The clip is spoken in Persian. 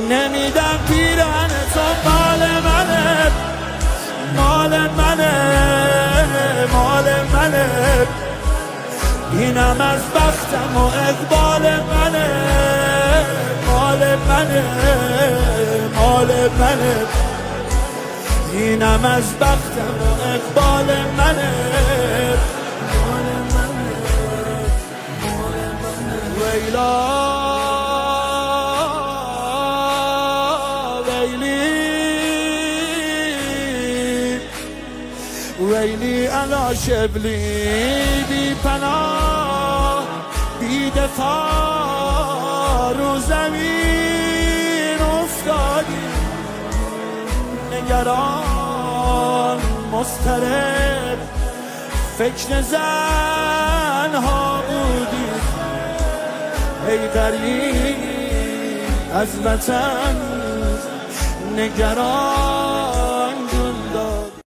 نمیدم پیرن تو مال منه، مال منه، مال منه، اینم از بختم و اقبال منه، مال منه، مال منه، اینم از بختم و اقبال منه، مال منه، مال منه. ویلا ویلی علا شبلی بی پناه بی دفاع رو زمین افتادی، نگران مضطرب فکر زنها بودی، ای غریب از وطن نگران